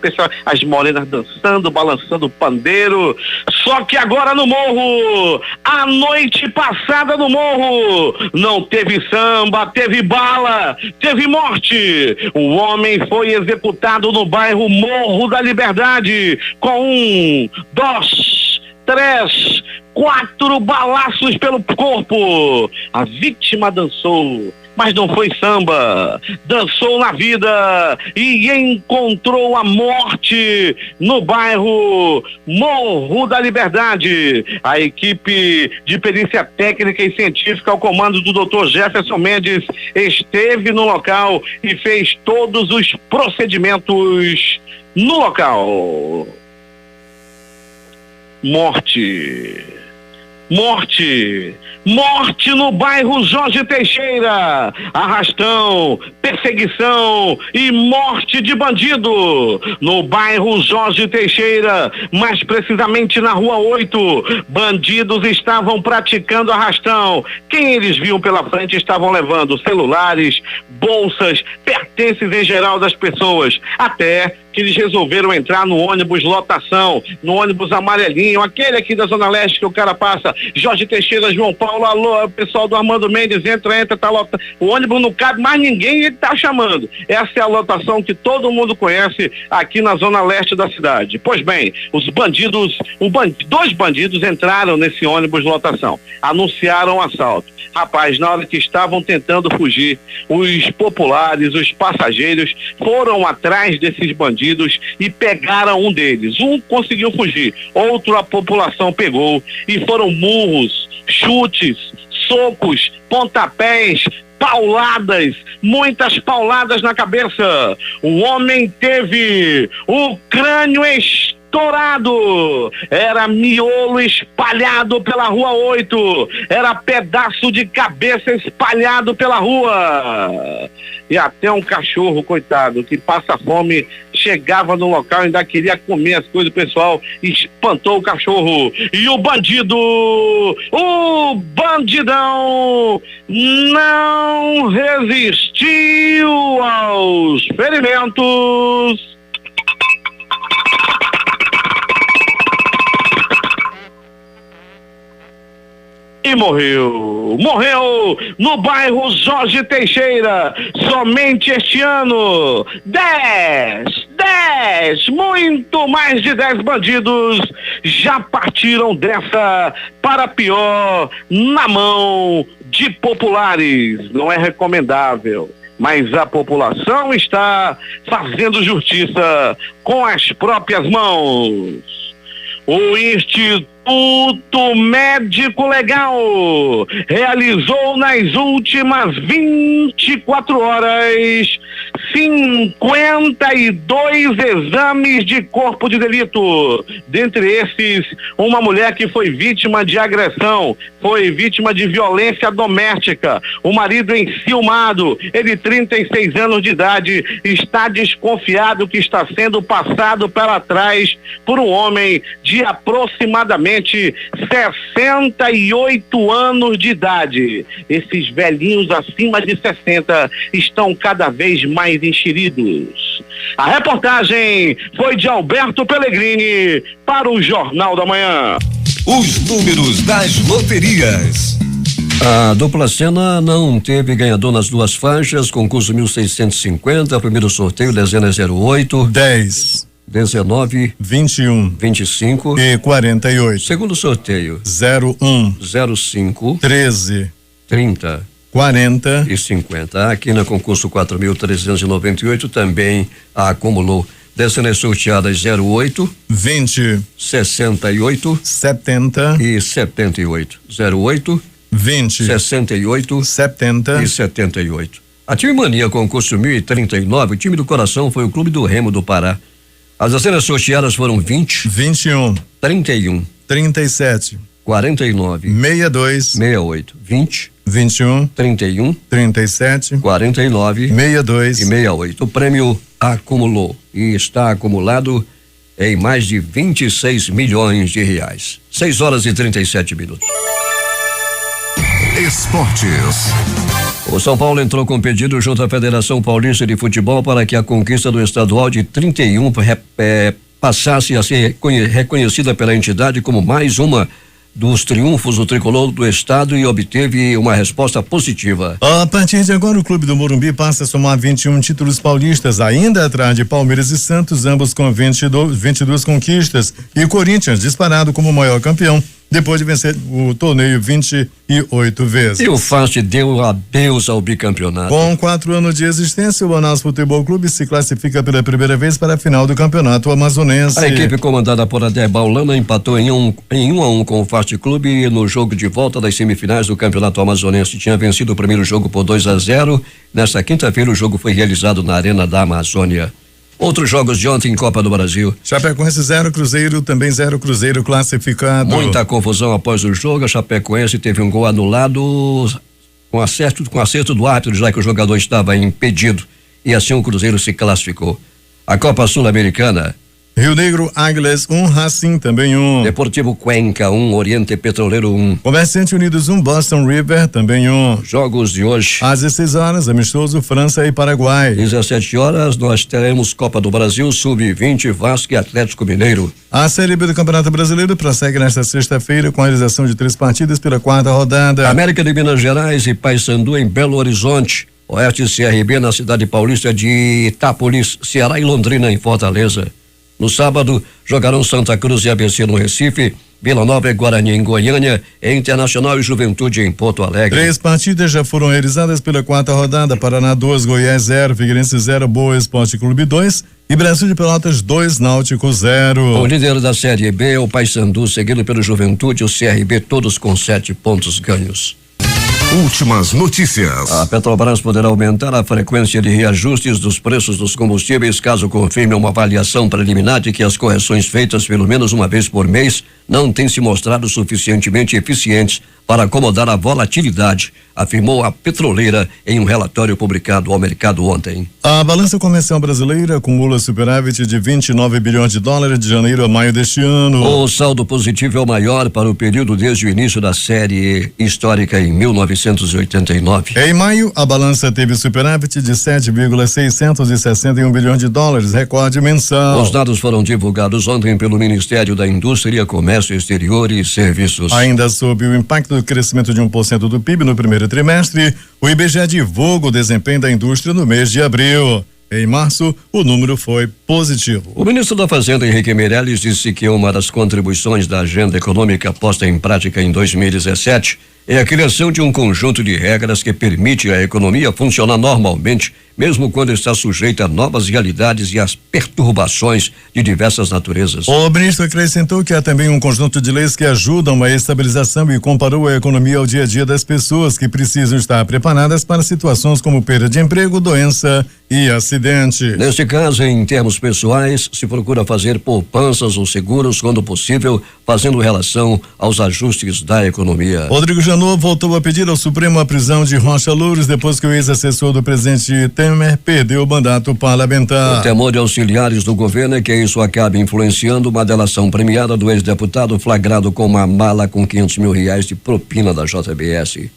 pessoal, as morenas dançando, balançando o pandeiro. Só que agora no morro, a noite passada no morro, não teve samba, teve bala, teve morte. Um homem foi executado no bairro Morro da Liberdade com 1, 2, 3, 4 balaços pelo corpo. A vítima dançou, mas não foi samba, dançou na vida e encontrou a morte no bairro Morro da Liberdade. A equipe de perícia técnica e científica ao comando do Dr. Jefferson Mendes esteve no local e fez todos os procedimentos no local. Morte no bairro Jorge Teixeira. Arrastão, perseguição e morte de bandido no bairro Jorge Teixeira, mais precisamente na rua 8. Bandidos estavam praticando arrastão. Quem eles viam pela frente estavam levando celulares, bolsas, pertences em geral das pessoas, até que eles resolveram entrar no ônibus lotação, no ônibus amarelinho, aquele aqui da Zona Leste que o cara passa, Jorge Teixeira, João Paulo, alô, pessoal do Armando Mendes, entra, tá lotado. O ônibus não cabe mais ninguém, ele tá chamando. Essa é a lotação que todo mundo conhece aqui na Zona Leste da cidade. Pois bem, dois bandidos entraram nesse ônibus lotação, anunciaram o assalto. Rapaz, na hora que estavam tentando fugir, os populares, os passageiros foram atrás desses bandidos e pegaram um deles. Um conseguiu fugir, outro a população pegou e foram murros, chutes, socos, pontapés, pauladas, muitas pauladas na cabeça. O homem teve o crânio estourado, era miolo espalhado pela rua 8, era pedaço de cabeça espalhado pela rua. E até um cachorro, coitado, que passa fome, chegava no local e ainda queria comer as coisas, o pessoal espantou o cachorro. E o bandidão não resistiu aos ferimentos e morreu no bairro Jorge Teixeira. Somente este ano 10, muito mais de 10 bandidos já partiram dessa para pior na mão de populares. Não é recomendável, mas a população está fazendo justiça com as próprias mãos. O Instituto Médico Legal realizou nas últimas 24 horas 52 exames de corpo de delito. Dentre esses, uma mulher que foi vítima de agressão, foi vítima de violência doméstica. O marido enciumado, ele 36 anos de idade, está desconfiado que está sendo passado para trás por um homem de aproximadamente 68 anos de idade. Esses velhinhos acima de 60 estão cada vez mais enxeridos. A reportagem foi de Alberto Pellegrini para o Jornal da Manhã. Os números das loterias. A dupla Sena não teve ganhador nas duas faixas, concurso 1650, primeiro sorteio, dezena 08, 10, 19, 21, 25 e 48. Segundo sorteio, 01, 05, 13, 30 40 e 50. Aqui no concurso 4.398 também acumulou dezenas sorteadas 08, 20, 68 70 e 78. 08, 20, 68 70 e 78. A Time Mania concurso 1039, o time do coração foi o Clube do Remo do Pará. As dezenas sorteadas foram 20, 21, 31, 37, 49, 62, 68, 20, 21, 31, 37, 49 62 e 68. O prêmio acumulou e está acumulado em mais de 26 milhões de reais. 6 horas e 37 minutos. Esportes. O São Paulo entrou com pedido junto à Federação Paulista de Futebol para que a conquista do estadual de 31 passasse a ser reconhecida pela entidade como mais uma dos triunfos do tricolor do estado e obteve uma resposta positiva. A partir de agora, o Clube do Morumbi passa a somar 21 títulos paulistas, ainda atrás de Palmeiras e Santos, ambos com 22 conquistas, e Corinthians disparado como o maior campeão, depois de vencer o torneio 28 vezes. E o Fast deu adeus ao bicampeonato. Com 4 anos de existência, o Manaus Futebol Clube se classifica pela primeira vez para a final do Campeonato Amazonense. A equipe comandada por Adé Baulana empatou em 1-1 com o Fast Clube no jogo de volta das semifinais do Campeonato Amazonense. Tinha vencido o primeiro jogo por 2-0. Nesta quinta-feira o jogo foi realizado na Arena da Amazônia. Outros jogos de ontem em Copa do Brasil. Chapecoense 0, Cruzeiro, também 0 Cruzeiro classificado. Muita confusão após o jogo. A Chapecoense teve um gol anulado com acerto do árbitro, já que o jogador estava impedido. E assim o Cruzeiro se classificou. A Copa Sul-Americana. Rio Negro, Águilas 1, Racing também 1. Deportivo Cuenca 1, Oriente Petroleiro 1. Comerciante Unidos 1, Boston River também 1. Jogos de hoje. Às 16 horas, amistoso França e Paraguai. 17 horas, nós teremos Copa do Brasil, Sub-20, Vasco e Atlético Mineiro. A Série B do Campeonato Brasileiro prossegue nesta sexta-feira com a realização de 3 partidas pela 4ª rodada. América de Minas Gerais e Paysandu em Belo Horizonte. Oeste CRB na cidade paulista de Itápolis, Ceará e Londrina em Fortaleza. No sábado, jogarão Santa Cruz e ABC no Recife, Vila Nova e Guarani em Goiânia e Internacional e Juventude em Porto Alegre. 3 partidas já foram realizadas pela 4ª rodada. Paraná 2, Goiás 0, Figueirense 0, Boa Esporte Clube 2 e Brasil de Pelotas 2, Náutico 0. O líder da Série B é o Paysandu, seguido pelo Juventude e o CRB, todos com 7 pontos ganhos. Últimas notícias. A Petrobras poderá aumentar a frequência de reajustes dos preços dos combustíveis caso confirme uma avaliação preliminar de que as correções feitas pelo menos uma vez por mês não têm se mostrado suficientemente eficientes para acomodar a volatilidade, afirmou a petroleira em um relatório publicado ao mercado ontem. A balança comercial brasileira acumula superávit de 29 bilhões de dólares de janeiro a maio deste ano. O saldo positivo é o maior para o período desde o início da série histórica em 1989. Em maio, a balança teve superávit de 7,661 bilhões de dólares, recorde mensal. Os dados foram divulgados ontem pelo Ministério da Indústria, Comércio Exterior e Serviços. Ainda sob o impacto do crescimento de 1% do PIB no primeiro trimestre, o IBGE divulga o desempenho da indústria no mês de abril. Em março, o número foi positivo. O ministro da Fazenda, Henrique Meirelles, disse que uma das contribuições da agenda econômica posta em prática em 2017 é a criação de um conjunto de regras que permite à economia funcionar normalmente, mesmo quando está sujeita a novas realidades e às perturbações de diversas naturezas. O ministro acrescentou que há também um conjunto de leis que ajudam a estabilização e comparou a economia ao dia a dia das pessoas que precisam estar preparadas para situações como perda de emprego, doença e acidente. Neste caso, em termos pessoais, se procura fazer poupanças ou seguros quando possível, fazendo relação aos ajustes da economia. Rodrigo Janot voltou a pedir ao Supremo a prisão de Rocha Loures depois que o ex-assessor do presidente Temer perdeu o mandato parlamentar. O temor de auxiliares do governo é que isso acabe influenciando uma delação premiada do ex-deputado flagrado com uma mala com R$500 mil de propina da JBS.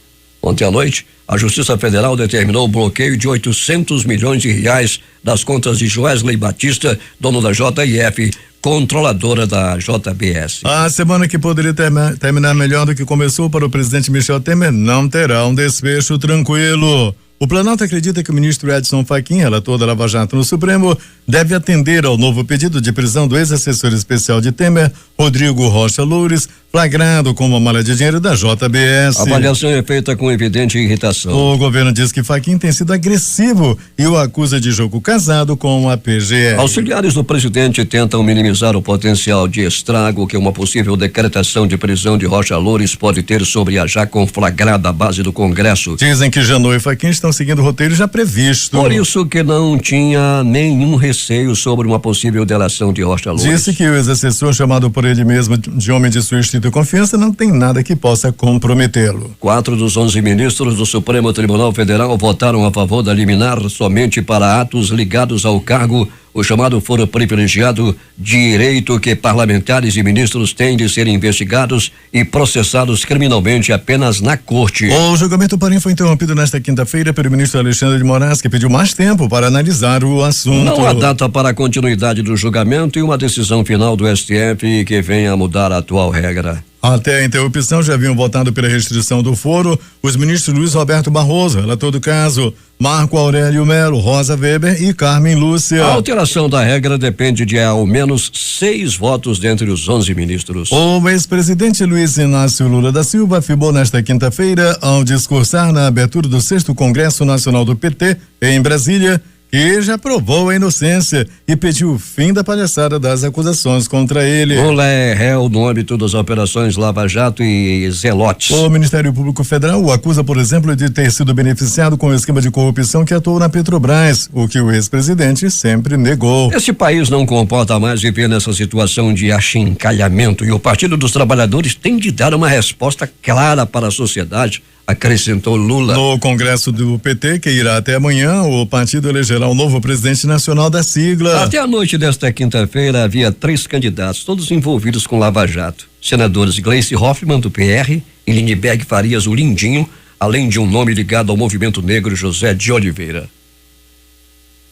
Ontem à noite, a Justiça Federal determinou o bloqueio de R$800 milhões das contas de Joesley Batista, dono da JIF, controladora da JBS. A semana que poderia terminar melhor do que começou para o presidente Michel Temer não terá um desfecho tranquilo. O Planalto acredita que o ministro Edson Fachin, relator da Lava Jato no Supremo, deve atender ao novo pedido de prisão do ex-assessor especial de Temer, Rodrigo Rocha Loures, flagrado com uma mala de dinheiro da JBS. A avaliação é feita com evidente irritação. O governo diz que Fachin tem sido agressivo e o acusa de jogo casado com a PGR. Auxiliares do presidente tentam minimizar o potencial de estrago que uma possível decretação de prisão de Rocha Loures pode ter sobre a já conflagrada base do Congresso. Dizem que Janot e Fachin estão seguindo o roteiro já previsto. Por isso que não tinha nenhum receio sobre uma possível delação de Rocha Loures. Disse que o ex-assessor, chamado por ele mesmo de homem de sua estrita confiança, não tem nada que possa comprometê-lo. 4 dos 11 ministros do Supremo Tribunal Federal votaram a favor da liminar somente para atos ligados ao cargo, o chamado foro privilegiado, direito que parlamentares e ministros têm de serem investigados e processados criminalmente apenas na corte. O julgamento, porém, foi interrompido nesta quinta-feira pelo ministro Alexandre de Moraes, que pediu mais tempo para analisar o assunto. Não há data para a continuidade do julgamento e uma decisão final do STF que venha a mudar a atual regra. Até a interrupção já haviam votado pela restrição do foro os ministros Luiz Roberto Barroso, relator do caso, Marco Aurélio Melo, Rosa Weber e Carmen Lúcia. A alteração da regra depende de ao menos 6 votos dentre os 11 ministros. O ex-presidente Luiz Inácio Lula da Silva afirmou nesta quinta-feira, ao discursar na abertura do 6º Congresso Nacional do PT, em Brasília, que já provou a inocência e pediu o fim da palhaçada das acusações contra ele. Lula é réu no âmbito das operações Lava Jato e Zelotes. O Ministério Público Federal o acusa, por exemplo, de ter sido beneficiado com o esquema de corrupção que atuou na Petrobras, o que o ex-presidente sempre negou. Esse país não comporta mais viver nessa situação de achincalhamento e o Partido dos Trabalhadores tem de dar uma resposta clara para a sociedade, acrescentou Lula. No Congresso do PT, que irá até amanhã, o partido elegerá o novo presidente nacional da sigla. Até a noite desta quinta-feira havia 3 candidatos, todos envolvidos com Lava Jato. Senadores Gleice Hoffmann, do PR, e Lindbergh Farias, o Lindinho, além de um nome ligado ao movimento negro, José de Oliveira.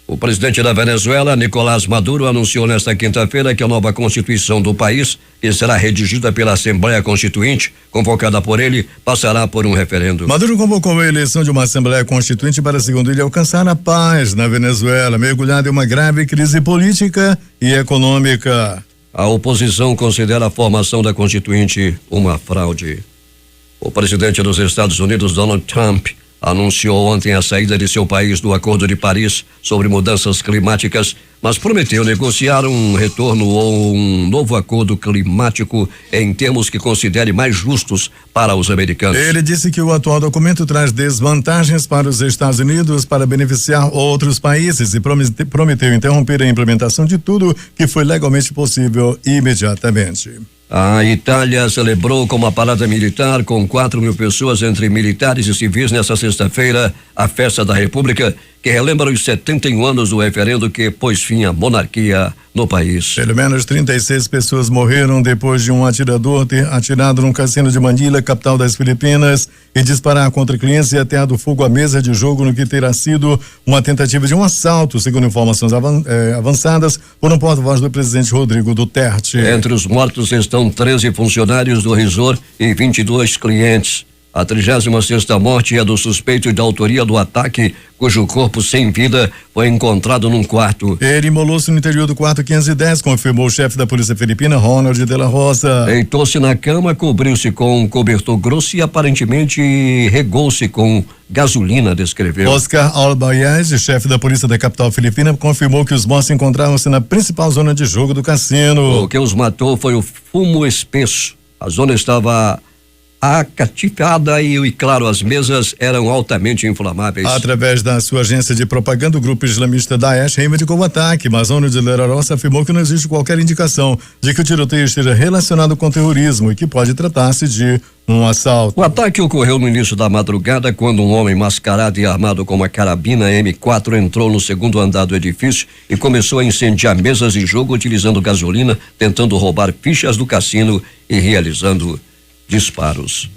O presidente da Venezuela, Nicolás Maduro, anunciou nesta quinta-feira que a nova Constituição do país, que será redigida pela Assembleia Constituinte, convocada por ele, passará por um referendo. Maduro convocou a eleição de uma Assembleia Constituinte para, segundo ele, alcançar a paz na Venezuela, mergulhada em uma grave crise política e econômica. A oposição considera a formação da Constituinte uma fraude. O presidente dos Estados Unidos, Donald Trump, anunciou ontem a saída de seu país do Acordo de Paris sobre mudanças climáticas, mas prometeu negociar um retorno ou um novo acordo climático em termos que considere mais justos para os americanos. Ele disse que o atual documento traz desvantagens para os Estados Unidos para beneficiar outros países e prometeu interromper a implementação de tudo que foi legalmente possível imediatamente. A Itália celebrou com uma parada militar com 4.000 pessoas, entre militares e civis, nesta sexta-feira, a Festa da República, que relembra os 71 anos do referendo que pôs fim à monarquia no país. Pelo menos 36 pessoas morreram depois de um atirador ter atirado num cassino de Manila, capital das Filipinas, e disparar contra clientes e ateado fogo à mesa de jogo no que terá sido uma tentativa de um assalto, segundo informações avançadas por um porta-voz do presidente Rodrigo Duterte. Entre os mortos estão 13 funcionários do resort e 22 clientes. A 36ª morte é do suspeito de autoria do ataque, cujo corpo sem vida foi encontrado num quarto. Ele imolou-se no interior do quarto 510, confirmou o chefe da Polícia Filipina, Ronald de la Rosa. Deitou-se na cama, cobriu-se com um cobertor grosso e aparentemente regou-se com gasolina, descreveu. Oscar Albayez, chefe da Polícia da capital filipina, confirmou que os mortos encontravam-se na principal zona de jogo do cassino. O que os matou foi o fumo espesso. A zona estava acatifada e, claro, as mesas eram altamente inflamáveis. Através da sua agência de propaganda, o grupo islamista Daesh reivindicou o ataque, mas a ONU de la Rosa afirmou que não existe qualquer indicação de que o tiroteio esteja relacionado com terrorismo e que pode tratar-se de um assalto. O ataque ocorreu no início da madrugada, quando um homem mascarado e armado com uma carabina M4 entrou no segundo andar do edifício e começou a incendiar mesas de jogo utilizando gasolina, tentando roubar fichas do cassino e realizando disparos.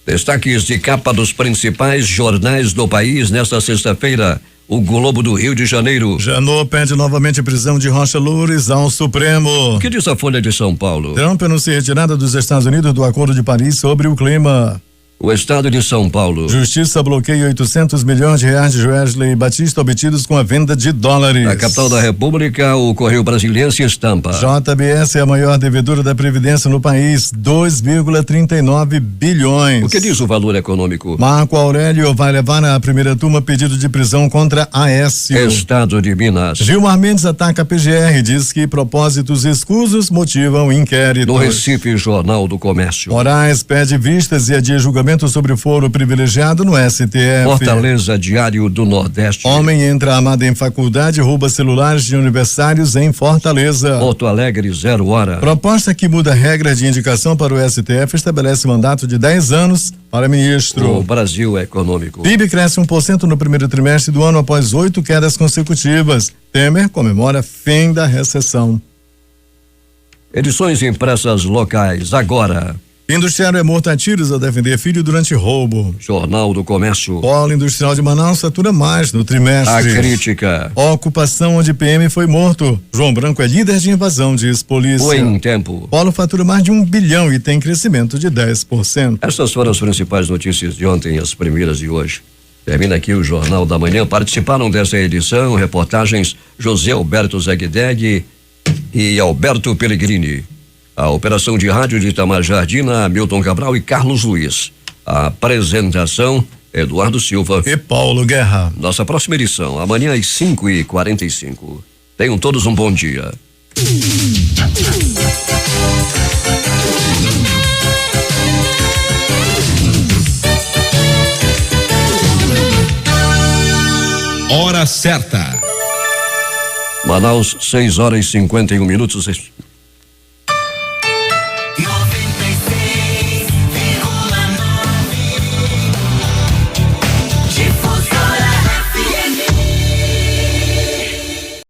Destaques de capa dos principais jornais do país nesta sexta-feira. O Globo do Rio de Janeiro. Janot pede novamente prisão de Rocha Loures ao Supremo. O que diz a Folha de São Paulo? Trump anuncia retirada dos Estados Unidos do Acordo de Paris sobre o clima. O Estado de São Paulo. Justiça bloqueia 800 milhões de reais de Wesley Batista obtidos com a venda de dólares. Na capital da República, o Correio Brasiliense estampa. JBS é a maior devedora da Previdência no país, 2,39 bilhões. O que diz o Valor Econômico? Marco Aurélio vai levar à primeira turma pedido de prisão contra Aécio. Estado de Minas. Gilmar Mendes ataca a PGR, diz que propósitos escusos motivam inquéritos. No Recife, Jornal do Comércio. Moraes pede vistas e adia julgamento sobre o foro privilegiado no STF. Fortaleza, Diário do Nordeste. Homem entra armado em faculdade e rouba celulares de aniversários em Fortaleza. Porto Alegre, 0 hora. Proposta que muda regras de indicação para o STF estabelece mandato de 10 anos para ministro. O Brasil Econômico. PIB cresce 1% no primeiro trimestre do ano após 8 quedas consecutivas. Temer comemora fim da recessão. Edições impressas locais, agora. Industriário é morto a tiros ao defender filho durante roubo. Jornal do Comércio. Polo Industrial de Manaus fatura mais no trimestre. A crítica. Ocupação onde PM foi morto. João Branco é líder de invasão, diz polícia. O Em Tempo. Polo fatura mais de 1 bilhão e tem crescimento de 10%. Essas foram as principais notícias de ontem, as primeiras de hoje. Termina aqui o Jornal da Manhã. Participaram dessa edição reportagens José Alberto Zegdeg e Alberto Pellegrini. A operação de rádio de Itamar Jardina, Milton Cabral e Carlos Luiz. A apresentação, Eduardo Silva e Paulo Guerra. Nossa próxima edição, amanhã às 5h45. Tenham todos um bom dia. Hora certa. Manaus, 6 horas e 51 minutos.